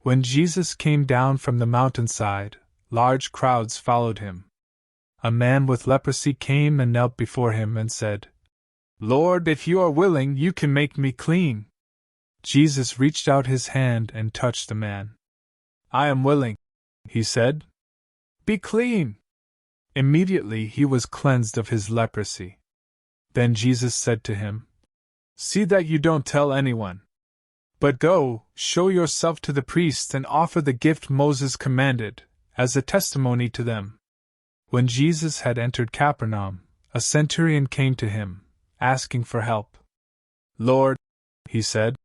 When Jesus came down from the mountainside, large crowds followed him. A man with leprosy came and knelt before him and said, "Lord, if you are willing, you can make me clean." Jesus reached out his hand and touched the man. "I am willing," he said. "Be clean." Immediately he was cleansed of his leprosy. Then Jesus said to him, "See that you don't tell anyone. But go, show yourself to the priests and offer the gift Moses commanded, as a testimony to them." When Jesus had entered Capernaum, a centurion came to him, asking for help. "Lord," he said,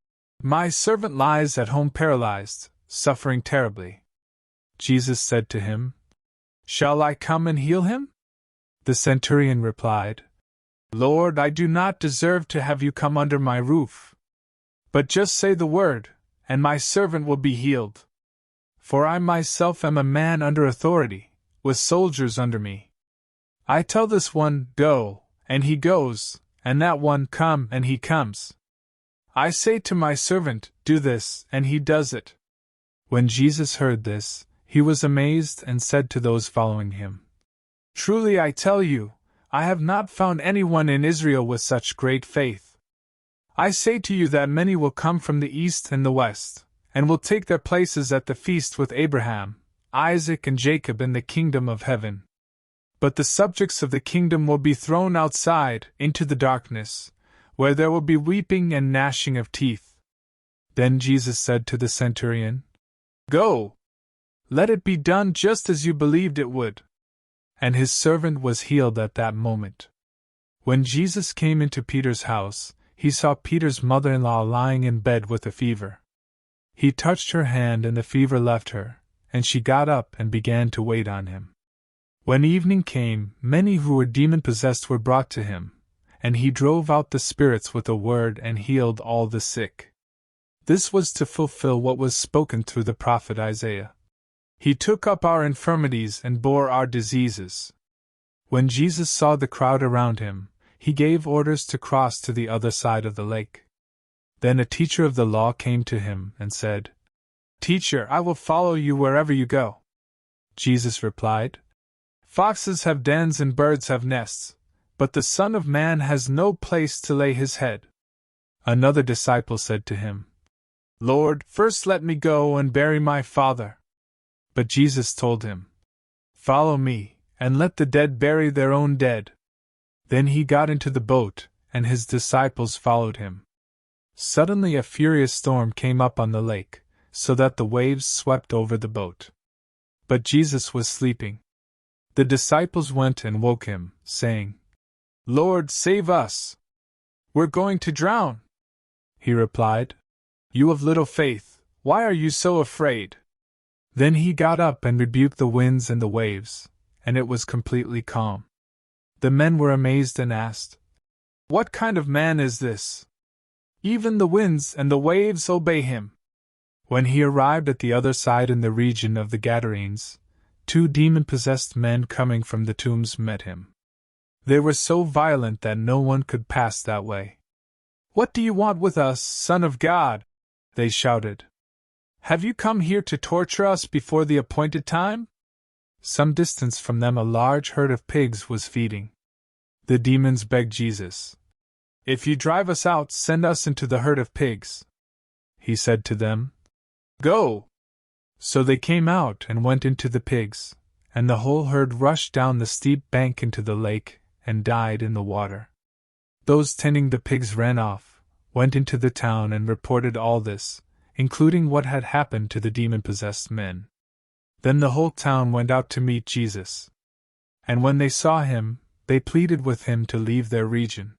"my servant lies at home paralyzed, suffering terribly." Jesus said to him, "Shall I come and heal him?" The centurion replied, "Lord, I do not deserve to have you come under my roof. But just say the word, and my servant will be healed. For I myself am a man under authority, with soldiers under me. I tell this one, 'Go,' and he goes, and that one, 'Come,' and he comes. I say to my servant, 'Do this,' and he does it." When Jesus heard this, he was amazed and said to those following him, "Truly I tell you, I have not found anyone in Israel with such great faith. I say to you that many will come from the east and the west, and will take their places at the feast with Abraham, Isaac, and Jacob in the kingdom of heaven. But the subjects of the kingdom will be thrown outside, into the darkness, where there will be weeping and gnashing of teeth." Then Jesus said to the centurion, "Go! Let it be done just as you believed it would." And his servant was healed at that moment. When Jesus came into Peter's house, he saw Peter's mother-in-law lying in bed with a fever. He touched her hand and the fever left her, and she got up and began to wait on him. When evening came, many who were demon-possessed were brought to him, and he drove out the spirits with a word and healed all the sick. This was to fulfill what was spoken through the prophet Isaiah. "He took up our infirmities and bore our diseases." When Jesus saw the crowd around him, he gave orders to cross to the other side of the lake. Then a teacher of the law came to him and said, "Teacher, I will follow you wherever you go." Jesus replied, "Foxes have dens and birds have nests, but the Son of Man has no place to lay his head." Another disciple said to him, "Lord, first let me go and bury my father." But Jesus told him, "Follow me, and let the dead bury their own dead." Then he got into the boat, and his disciples followed him. Suddenly a furious storm came up on the lake, so that the waves swept over the boat. But Jesus was sleeping. The disciples went and woke him, saying, "Lord, save us! We're going to drown." He replied, "You of little faith, why are you so afraid?" Then he got up and rebuked the winds and the waves, and it was completely calm. The men were amazed and asked, "What kind of man is this? Even the winds and the waves obey him." When he arrived at the other side in the region of the Gadarenes, 2 demon-possessed men coming from the tombs met him. They were so violent that no one could pass that way. "What do you want with us, Son of God?" they shouted. "Have you come here to torture us before the appointed time?" Some distance from them a large herd of pigs was feeding. The demons begged Jesus, "If you drive us out, send us into the herd of pigs." He said to them, "Go!" So they came out and went into the pigs, and the whole herd rushed down the steep bank into the lake and died in the water. Those tending the pigs ran off, went into the town and reported all this, including what had happened to the demon-possessed men. Then the whole town went out to meet Jesus. And when they saw him, they pleaded with him to leave their region.